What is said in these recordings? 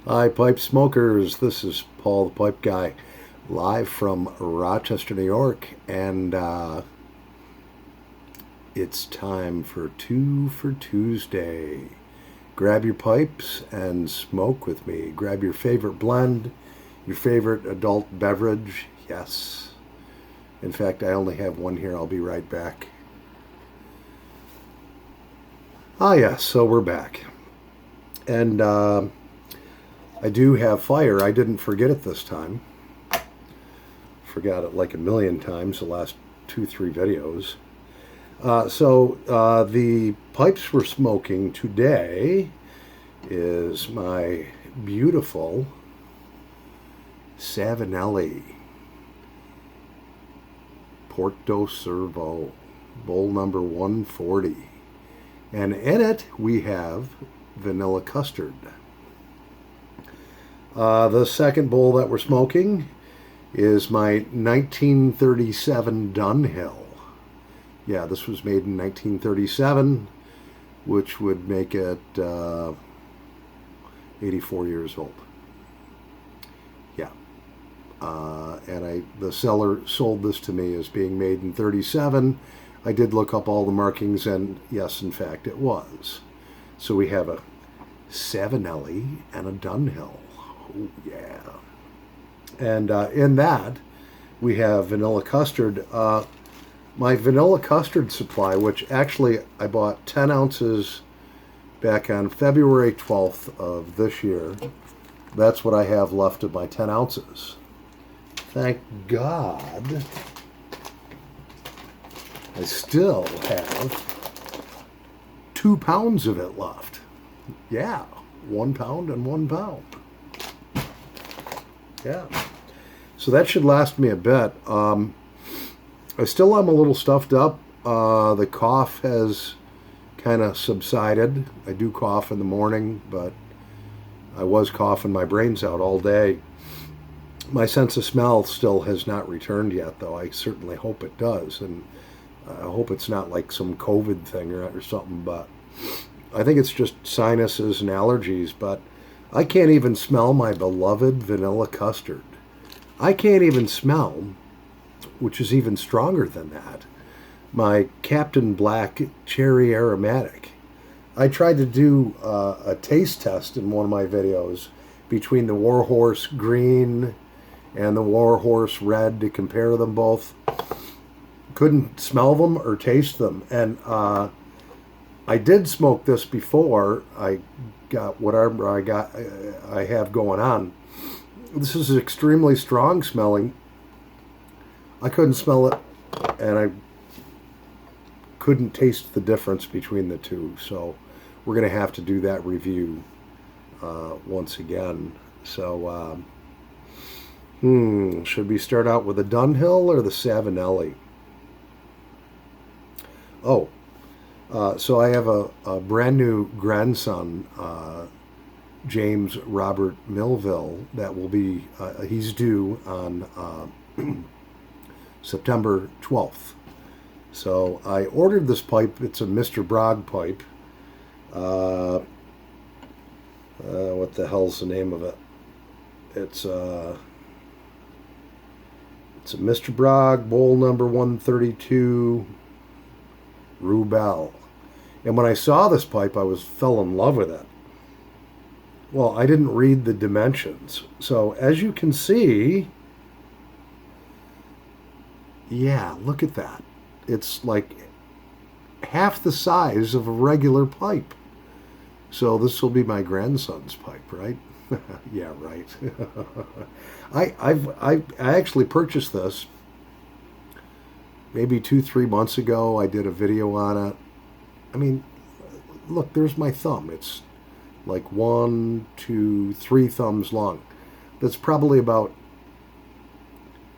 Hi, pipe smokers. This is Paul the Pipe Guy, live from Rochester, New York, and it's time for Two for Tuesday. Grab your pipes and smoke with me. Grab your favorite blend, your favorite adult beverage. Yes. In fact, I only have one here. I'll be right back. Yes, so we're back. And I do have fire. I didn't forget it this time. Forgot it like a million times the last 2-3 videos. The pipes we're smoking today is my beautiful Savinelli Porto Servo, bowl number 140. And in it we have vanilla custard. The second bowl that we're smoking is my 1937 Dunhill. Yeah, this was made in 1937, which would make it 84 years old. Yeah. The seller sold this to me as being made in 37. I did look up all the markings, and yes, in fact, it was. So we have a Savinelli and a Dunhill. Oh, yeah. And in that, we have vanilla custard. My vanilla custard supply, which actually I bought 10 ounces back on February 12th of this year. That's what I have left of my 10 ounces. Thank God I still have 2 pounds of it left. Yeah, 1 pound and 1 pound. Yeah. So that should last me a bit. I still am a little stuffed up. The cough has kind of subsided. I do cough in the morning, but I was coughing my brains out all day. My sense of smell still has not returned yet, though. I certainly hope it does. And I hope it's not like some COVID thing or something, but I think it's just sinuses and allergies. But I can't even smell my beloved vanilla custard. I can't even smell, which is even stronger than that, my Captain Black Cherry Aromatic. I tried to do a taste test in one of my videos between the Warhorse Green and the Warhorse Red to compare them both. Couldn't smell them or taste them. And I did smoke this before I got whatever I have going on. This is extremely strong smelling. I couldn't smell it, and I couldn't taste the difference between the two. So we're going to have to do that review once again. So, should we start out with the Dunhill or the Savinelli? So I have a brand new grandson, James Robert Millville, that will be, he's due on September 12th. So I ordered this pipe. It's a Mr. Bragg pipe. What the hell's the name of it? It's a Mr. Bragg bowl number 132 Rubel. And when I saw this pipe, I fell in love with it. Well, I didn't read the dimensions. So as you can see, yeah, look at that. It's like half the size of a regular pipe. So this will be my grandson's pipe, right? Yeah, right. I actually purchased this maybe 2-3 months ago. I did a video on it. I mean, look, there's my thumb. It's like 1, 2, 3 thumbs long. That's probably about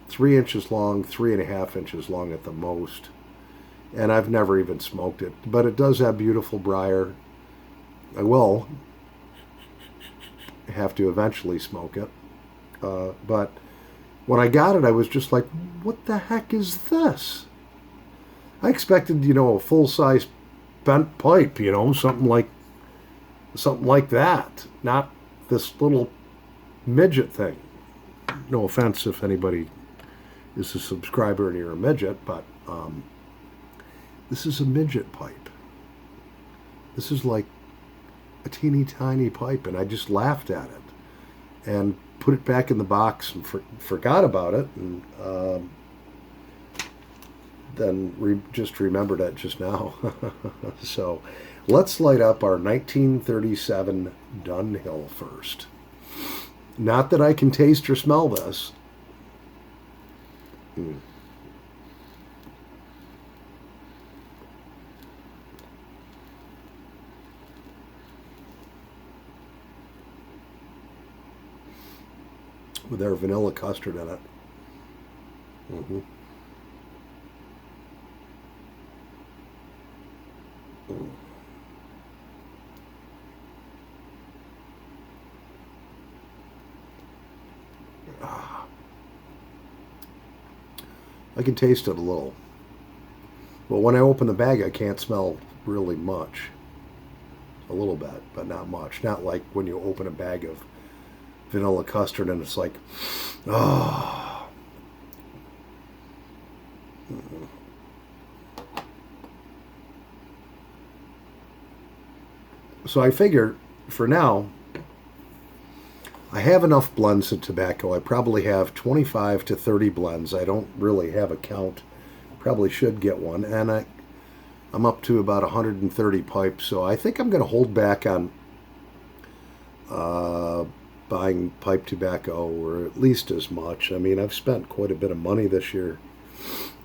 3 inches long, 3.5 inches long at the most. And I've never even smoked it. But it does have beautiful briar. I will have to eventually smoke it. But when I got it, I was just like, what the heck is this? I expected, a full-size bent pipe, something like that. Not this little midget thing. No offense if anybody is a subscriber and you're a midget, but this is a midget pipe. This is like a teeny tiny pipe, and I just laughed at it and put it back in the box and forgot about it, and then just remembered it just now. So let's light up our 1937 Dunhill first. Not that I can taste or smell this. With our vanilla custard in it. Mm-hmm. Mm. I can taste it a little. But when I open the bag, I can't smell really much. A little bit, but not much. Not like when you open a bag of vanilla custard and it's like, oh. So I figure for now, I have enough blends of tobacco. I probably have 25 to 30 blends. I don't really have a count. Probably should get one. And I'm up to about 130 pipes. So I think I'm going to hold back on buying pipe tobacco, or at least as much. I mean, I've spent quite a bit of money this year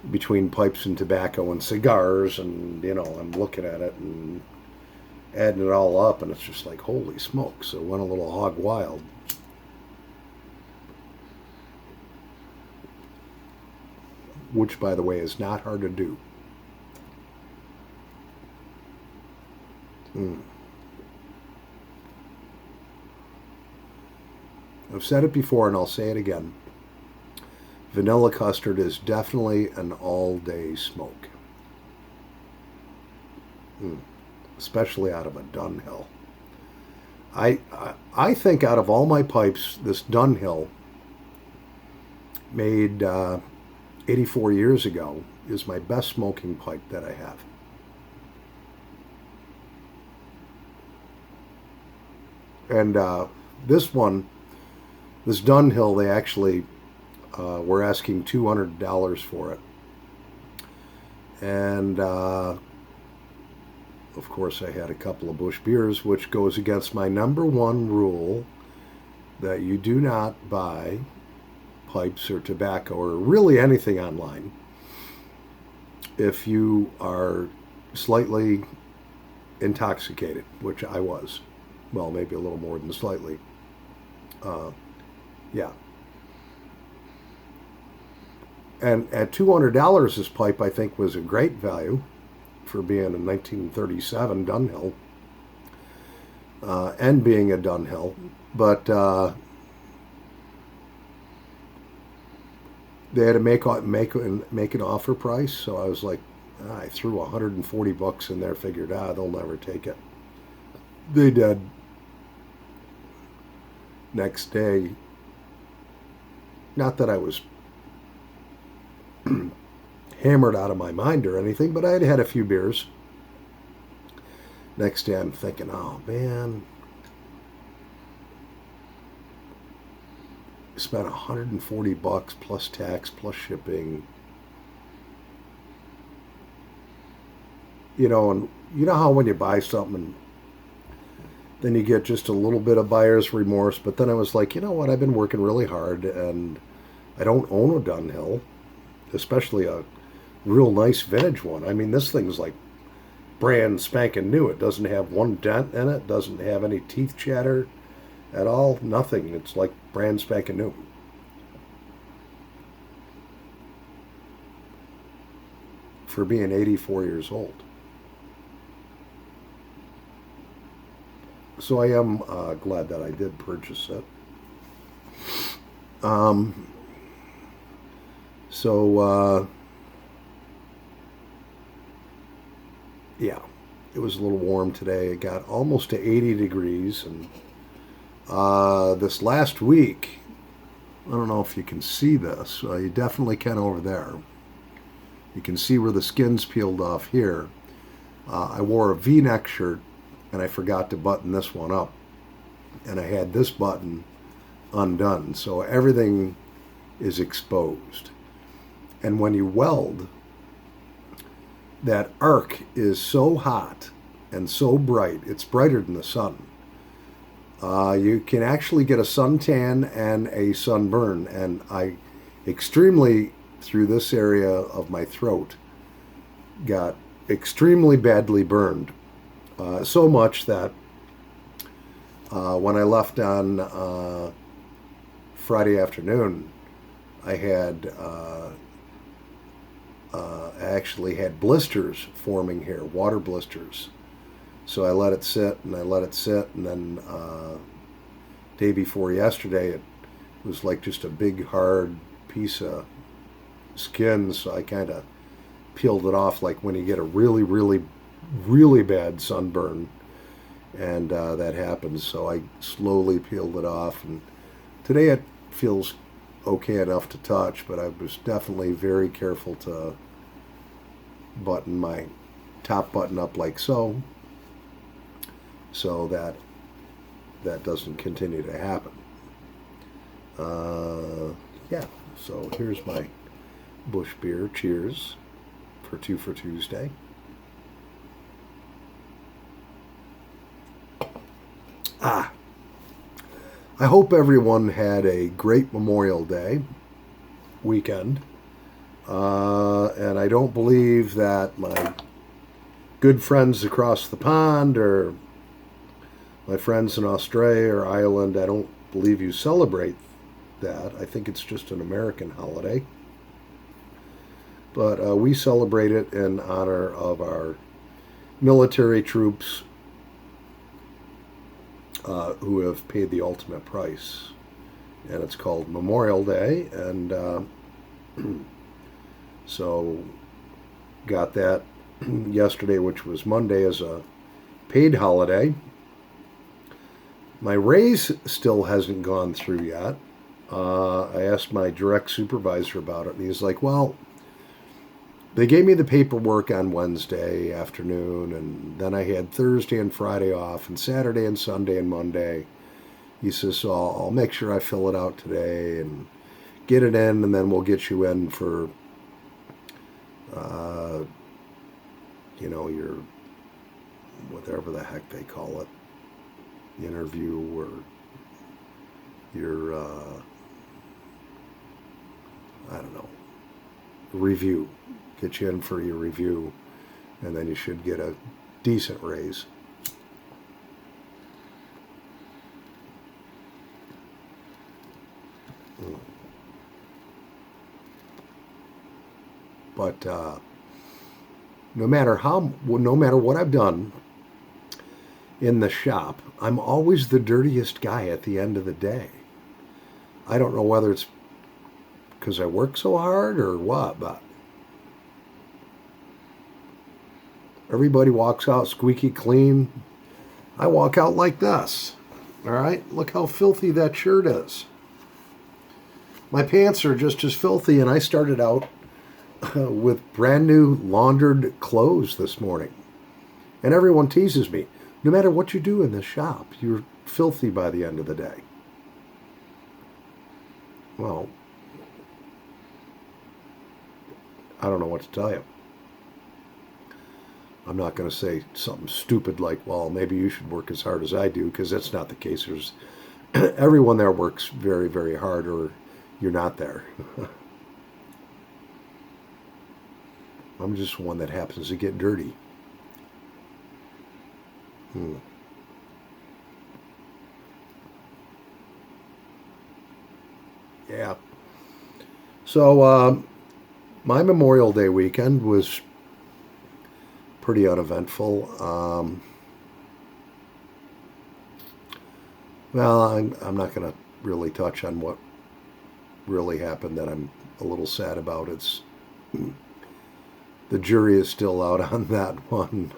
between pipes and tobacco and cigars. And, I'm looking at it and adding it all up. And it's just like, holy smokes. So it went a little hog wild. Which, by the way, is not hard to do. I've said it before and I'll say it again. Vanilla custard is definitely an all-day smoke. Especially out of a Dunhill. I think out of all my pipes, this Dunhill made 84 years ago is my best smoking pipe that I have. And this Dunhill, they actually were asking $200 for it. And of course I had a couple of Busch beers, which goes against my number one rule that you do not buy pipes or tobacco or really anything online if you are slightly intoxicated, which I was. Well, maybe a little more than slightly. Yeah. And at $200, this pipe, I think, was a great value for being a 1937 Dunhill and being a Dunhill. But they had to make an offer price, so I was like, I threw $140 in there, figured, they'll never take it. They did. Next day, not that I was hammered out of my mind or anything, but I had had a few beers. Next day I'm thinking, oh man, spent $140 plus tax plus shipping. And you know how when you buy something and then you get just a little bit of buyer's remorse, but then I was like, you know what, I've been working really hard and I don't own a Dunhill, especially a real nice vintage one. I mean, this thing's like brand spanking new. It doesn't have one dent in it, doesn't have any teeth chatter at all, nothing. It's like brand spanking new. For being 84 years old. So I am glad that I did purchase it. Yeah, it was a little warm today. It got almost to 80 degrees, and This last week, I don't know if you can see this. You definitely can over there. You can see where the skin's peeled off here. I wore a V-neck shirt and I forgot to button this one up. And I had this button undone. So everything is exposed. And when you weld, that arc is so hot and so bright, it's brighter than the sun. You can actually get a suntan and a sunburn. And I extremely, through this area of my throat, got extremely badly burned. So much that when I left on Friday afternoon, I actually had blisters forming here, water blisters. So I let it sit and I let it sit, and then day before yesterday, it was like just a big hard piece of skin. So I kind of peeled it off, like when you get a really, really, really bad sunburn, and that happens. So I slowly peeled it off, and today it feels okay enough to touch, but I was definitely very careful to button my top button up like so that that doesn't continue to happen. Yeah, so here's my Busch beer. Cheers for Two for Tuesday. I hope everyone had a great Memorial Day weekend. And I don't believe that my good friends across the pond or my friends in Australia or Ireland, I don't believe you celebrate that. I think it's just an American holiday. But we celebrate it in honor of our military troops who have paid the ultimate price. And it's called Memorial Day. And so got that yesterday, which was Monday, as a paid holiday. My raise still hasn't gone through yet. I asked my direct supervisor about it, and he's like, well, they gave me the paperwork on Wednesday afternoon, and then I had Thursday and Friday off, and Saturday and Sunday and Monday. He says, so I'll make sure I fill it out today and get it in, and then we'll get you in for, your, whatever the heck they call it, interview, or your, I don't know, review. Get you in for your review, and then you should get a decent raise. But no matter what I've done in the shop, I'm always the dirtiest guy at the end of the day. I don't know whether it's because I work so hard or what, but everybody walks out squeaky clean. I walk out like this. All right, look how filthy that shirt is. My pants are just as filthy, and I started out with brand new laundered clothes this morning. And everyone teases me, no matter what you do in this shop, you're filthy by the end of the day. Well, I don't know what to tell you. I'm not going to say something stupid like, well, maybe you should work as hard as I do, because that's not the case. Everyone there works very, very hard, or you're not there. I'm just one that happens to get dirty. Yeah. So my Memorial Day weekend was pretty uneventful. Well, I'm not going to really touch on what really happened that I'm a little sad about. It's the jury is still out on that one.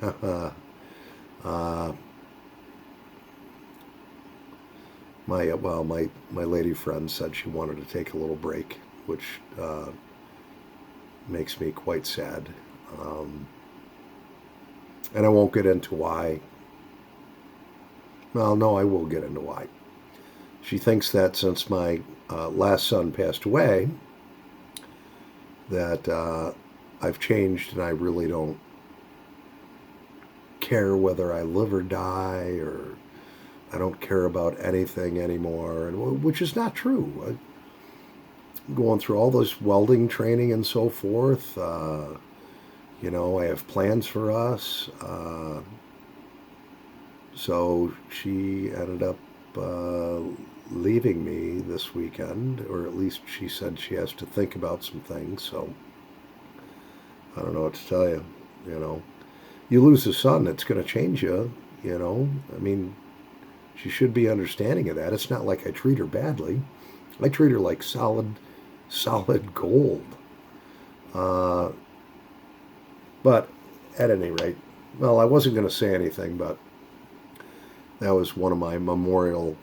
My lady friend said she wanted to take a little break, which makes me quite sad. Um, and I won't get into why. Well, no, I will get into why. She thinks that since my last son passed away, that I've changed and I really don't care whether I live or die, or I don't care about anything anymore, and which is not true. I'm going through all this welding training and so forth. I have plans for us. So she ended up leaving me this weekend, or at least she said she has to think about some things. So I don't know what to tell you. You know, you lose a son, it's going to change you. I mean, she should be understanding of that. It's not like I treat her badly. I treat her like solid gold. Uh, but at any rate, well, I wasn't going to say anything, but that was one of my memorial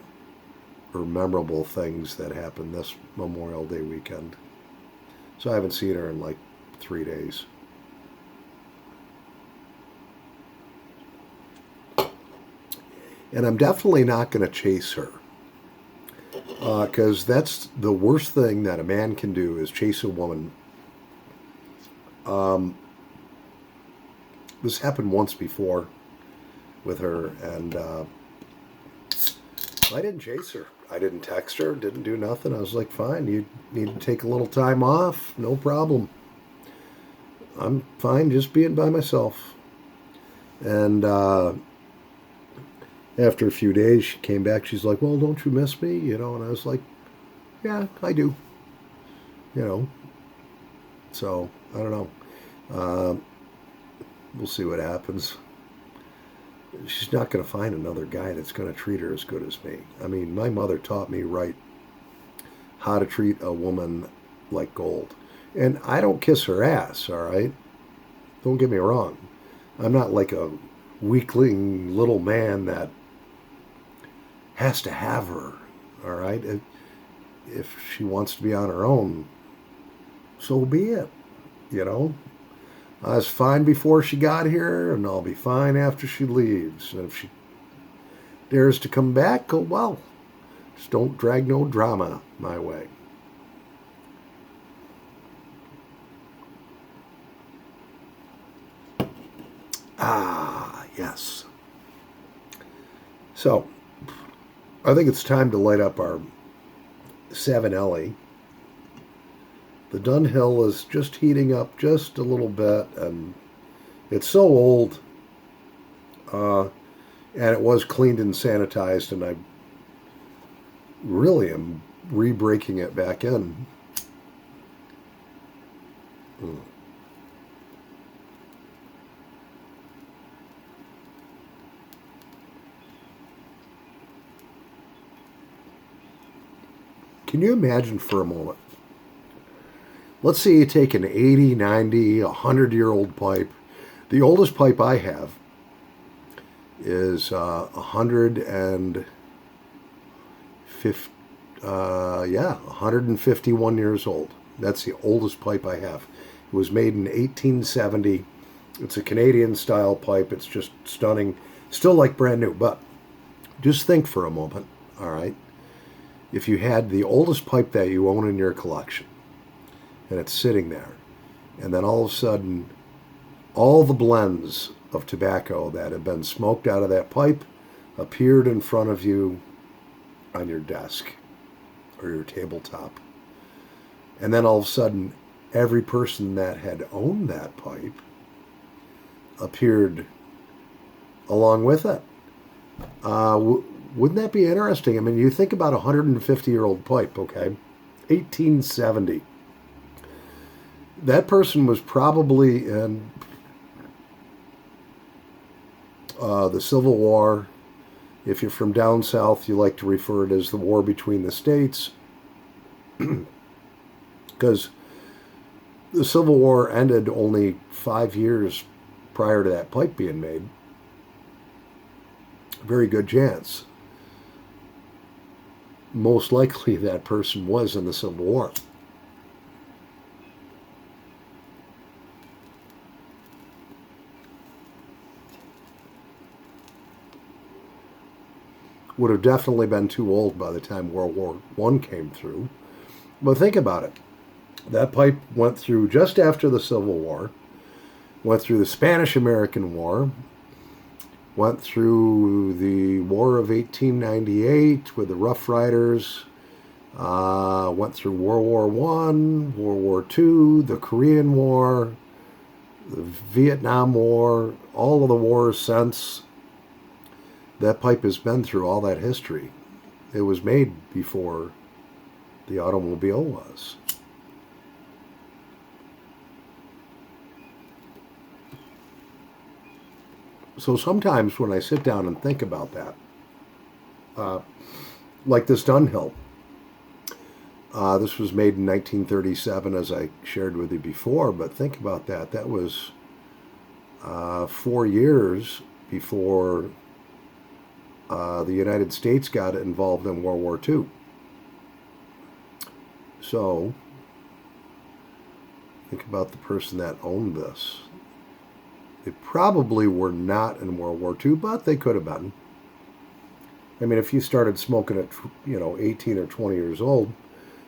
or memorable things that happened this Memorial Day weekend. So I haven't seen her in like 3 days. And I'm definitely not going to chase her. Because that's the worst thing that a man can do, is chase a woman. This happened once before with her, and I didn't chase her. I didn't text her, didn't do nothing. I was like, fine, you need to take a little time off, no problem. I'm fine just being by myself. And after a few days, she came back. She's like, well, don't you miss me? And I was like, yeah, I do. So I don't know. We'll see what happens. She's not going to find another guy that's going to treat her as good as me. I mean, my mother taught me right how to treat a woman like gold. And I don't kiss her ass, all right? Don't get me wrong. I'm not like a weakling little man that has to have her, all right? If she wants to be on her own, so be it, I was fine before she got here, and I'll be fine after she leaves. And if she dares to come back, oh well. Just don't drag no drama my way. Ah, yes. So, I think it's time to light up our 7LE. The Dunhill is just heating up just a little bit, and it's so old. And it was cleaned and sanitized, and I really am re-breaking it back in. Can you imagine for a moment? Let's say you take an 80, 90, 100-year-old pipe. The oldest pipe I have is 151 years old. That's the oldest pipe I have. It was made in 1870. It's a Canadian-style pipe. It's just stunning. Still like brand new, but just think for a moment, all right? If you had the oldest pipe that you own in your collection, and it's sitting there, and then all of a sudden, all the blends of tobacco that have been smoked out of that pipe appeared in front of you on your desk or your tabletop. And then all of a sudden, every person that had owned that pipe appeared along with it. Wouldn't that be interesting? I mean, you think about a 150-year-old pipe, okay? 1870. That person was probably in the Civil War. If you're from down south, you like to refer it as the war between the states. Because the Civil War ended only 5 years prior to that pipe being made. Very good chance most likely that person was in the Civil War. Would have definitely been too old by the time World War I came through. But think about it. That pipe went through just after the Civil War, went through the Spanish-American War, went through the War of 1898 with the Rough Riders, went through World War I, World War II, the Korean War, the Vietnam War, all of the wars since. That pipe has been through all that history. It was made before the automobile was. So sometimes when I sit down and think about that, like this Dunhill, this was made in 1937, as I shared with you before, but think about that. That was 4 years before the United States got involved in World War II. So, think about the person that owned this. They probably were not in World War II, but they could have been. I mean, if you started smoking at 18 or 20 years old,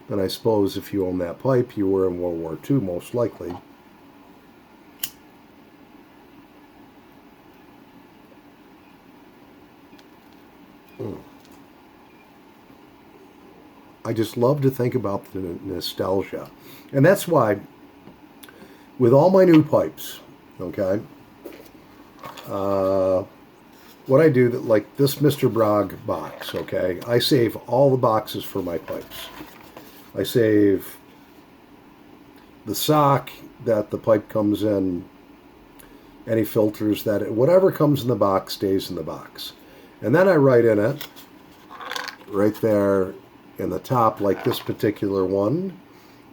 then I suppose if you owned that pipe, you were in World War II, most likely. I just love to think about the nostalgia. And that's why, with all my new pipes, okay, what I do, that like this Mr. Bragg box, okay, I save all the boxes for my pipes. I save the sock that the pipe comes in, any filters that, whatever comes in the box stays in the box. And then I write in it, right there in the top, like this particular one,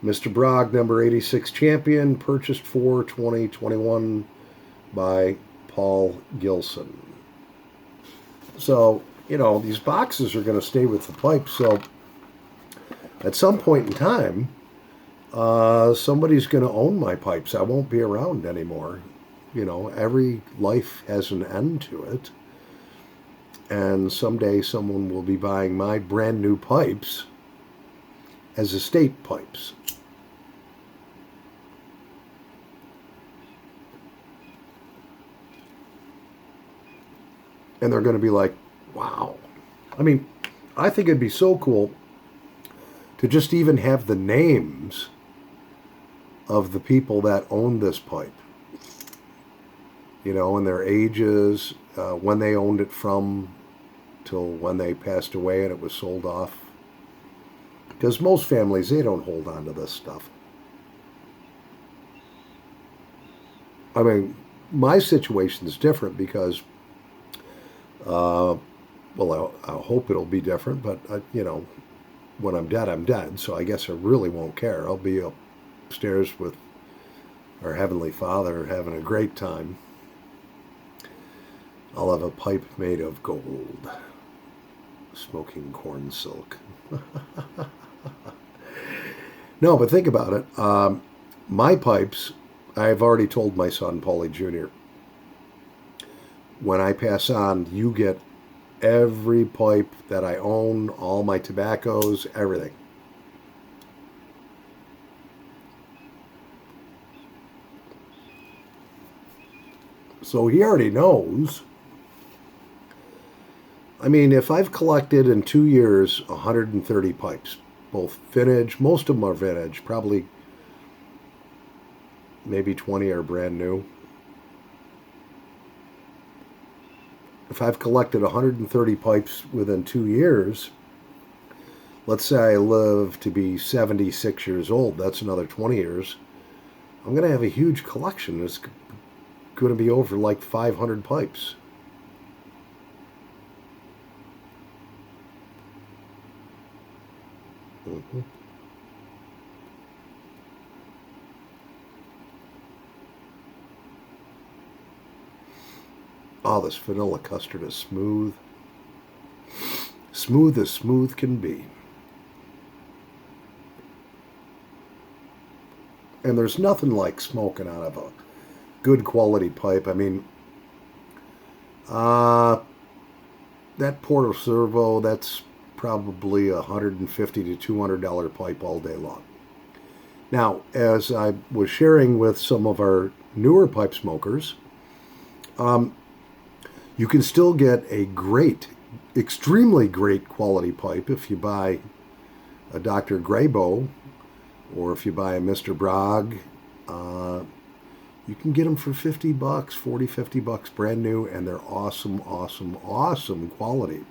Mr. Bragg, number 86 champion, purchased for 2021 by Paul Gilson. So, these boxes are going to stay with the pipe. So, at some point in time, somebody's going to own my pipes. I won't be around anymore. Every life has an end to it. And someday someone will be buying my brand new pipes as estate pipes. And they're going to be like, wow. I mean, I think it'd be so cool to just even have the names of the people that own this pipe. And their ages, when they owned it from, till when they passed away and it was sold off. Because most families, they don't hold on to this stuff. I mean, my situation is different because, I hope it'll be different, but, when I'm dead, I'm dead. So I guess I really won't care. I'll be upstairs with our Heavenly Father having a great time. I'll have a pipe made of gold, smoking corn silk. No, but think about it. My pipes, I've already told my son, Paulie Jr., when I pass on, you get every pipe that I own, all my tobaccos, everything. So he already knows. I mean, if I've collected in 2 years 130 pipes, both vintage, most of them are vintage, probably maybe 20 are brand new. If I've collected 130 pipes within 2 years, let's say I live to be 76 years old, that's another 20 years, I'm going to have a huge collection. It's going to be over like 500 pipes. Mm-hmm. Oh, this vanilla custard is smooth. Smooth as smooth can be. And there's nothing like smoking out of a good quality pipe. I mean, that Porto Servo, that's probably a $150 to $200 pipe all day long. Now, as I was sharing with some of our newer pipe smokers, you can still get a great, extremely great quality pipe if you buy a Dr. Graybo or if you buy a Mr. Bragg. You can get them for $50, $40, $50 brand new, and they're awesome, awesome, awesome quality.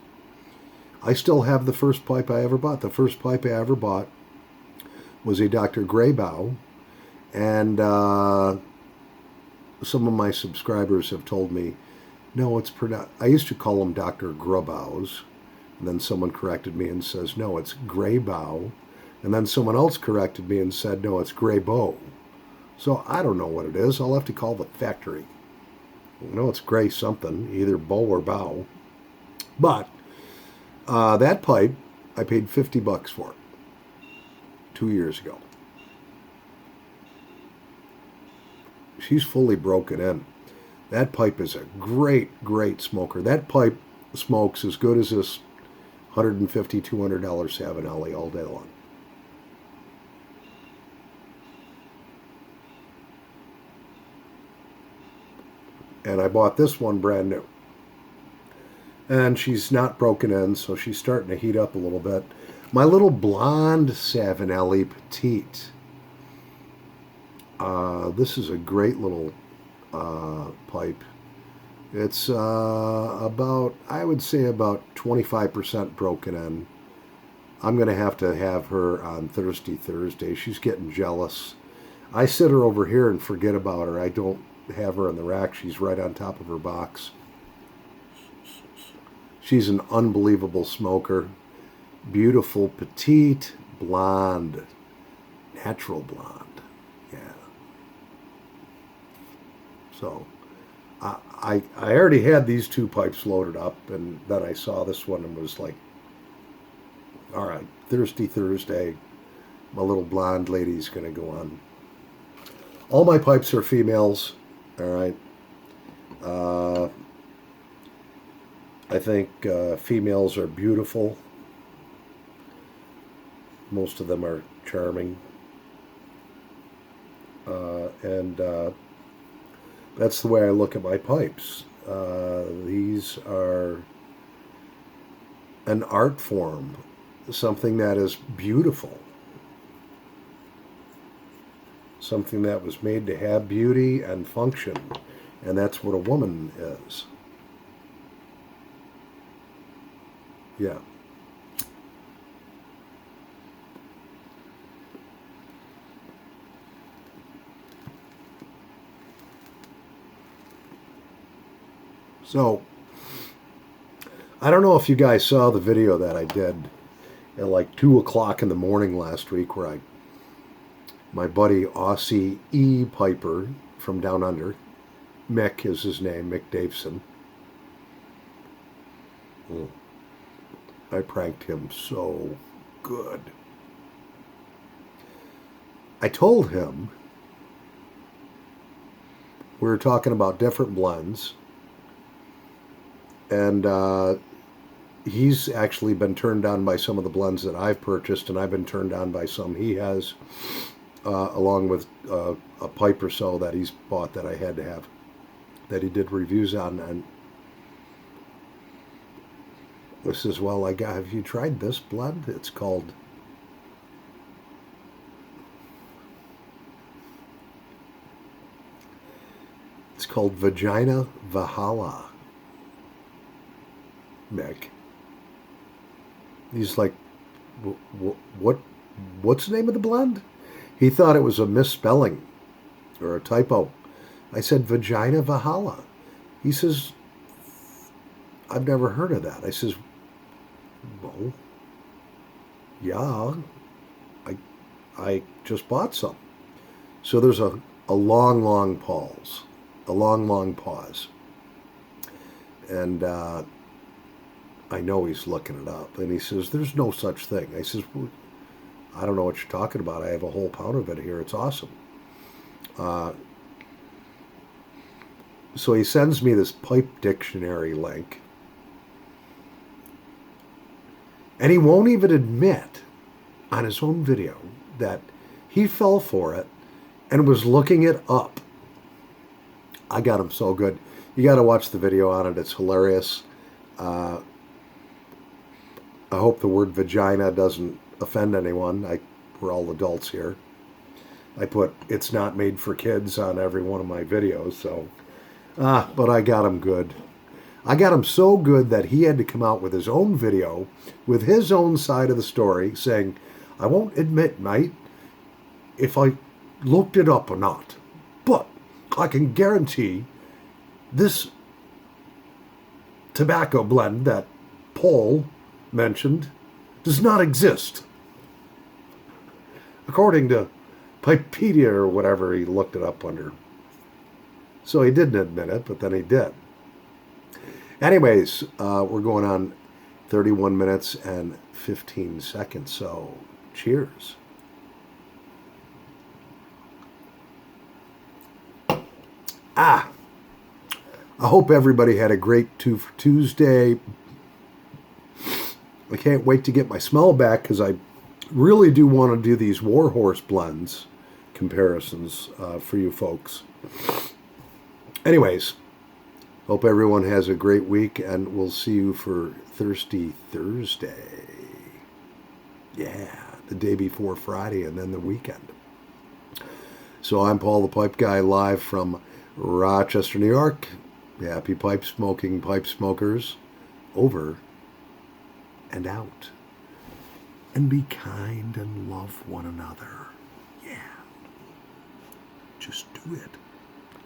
I still have the first pipe I ever bought. The first pipe I ever bought was a Dr. Graybow, and some of my subscribers have told me, no, it's I used to call them Dr. Grubbows, and then someone corrected me and says, no, it's Graybow, and then someone else corrected me and said, no, it's Graybow. So I don't know what it is. I'll have to call the factory. I know it's gray something, either bow or bow. But that pipe, I paid $50 for it 2 years ago. She's fully broken in. That pipe is a great, great smoker. That pipe smokes as good as this $150, $200 Savinelli all day long. And I bought this one brand new. And she's not broken in, so she's starting to heat up a little bit. My little blonde Savinelli Petite. This is a great little pipe. It's about, I would say about 25% broken in. I'm going to have her on Thursday. She's getting jealous. I sit her over here and forget about her. I don't have her in the rack. She's right on top of her box. She's an unbelievable smoker. Beautiful, petite, blonde, natural blonde. Yeah. So I already had these two pipes loaded up, and then I saw this one and was like, all right, Thursday, my little blonde lady's going to go on. All my pipes are females. All right. I think females are beautiful. Most of them are charming. And that's the way I look at my pipes. These are an art form, something that is beautiful. Something that was made to have beauty and function. And that's what a woman is. Yeah. So, I don't know if you guys saw the video that I did at like 2 o'clock in the morning last week where my buddy Aussie E. Piper from down under, Mick is his name, Mick Davison. I pranked him so good. I told him we were talking about different blends, and he's actually been turned on by some of the blends that I've purchased, and I've been turned on by some he has, along with a pipe or so that he's bought that I had to have, that he did reviews on. And he says, well, have you tried this blend? It's called Vagina Valhalla. Mick. He's like, what's the name of the blend? He thought it was a misspelling or a typo. I said, Vagina Valhalla. He says, I've never heard of that. I says, well, yeah, I just bought some. So there's a long, long pause. A long, long pause. And I know he's looking it up. And he says, there's no such thing. I says, well, I don't know what you're talking about. I have a whole pound of it here. It's awesome. So he sends me this pipe dictionary link. And he won't even admit on his own video that he fell for it and was looking it up. I got him so good. You got to watch the video on it. It's hilarious. I hope the word vagina doesn't offend anyone. We're all adults here. I put "it's not made for kids" on every one of my videos. So, but I got him good. I got him so good that he had to come out with his own video with his own side of the story saying, "I won't admit, mate, if I looked it up or not, but I can guarantee this tobacco blend that Paul mentioned does not exist. According to Pipepedia or whatever he looked it up under." So he didn't admit it, but then he did. Anyways, we're going on 31 minutes and 15 seconds, so cheers. I hope everybody had a great Tuesday. I can't wait to get my smell back because I really do want to do these Warhorse blends comparisons for you folks. Anyways, hope everyone has a great week, and we'll see you for Thirsty Thursday. Yeah, the day before Friday and then the weekend. So I'm Paul the Pipe Guy, live from Rochester, New York. Happy pipe smoking, pipe smokers. Over and out. And be kind and love one another. Yeah. Just do it.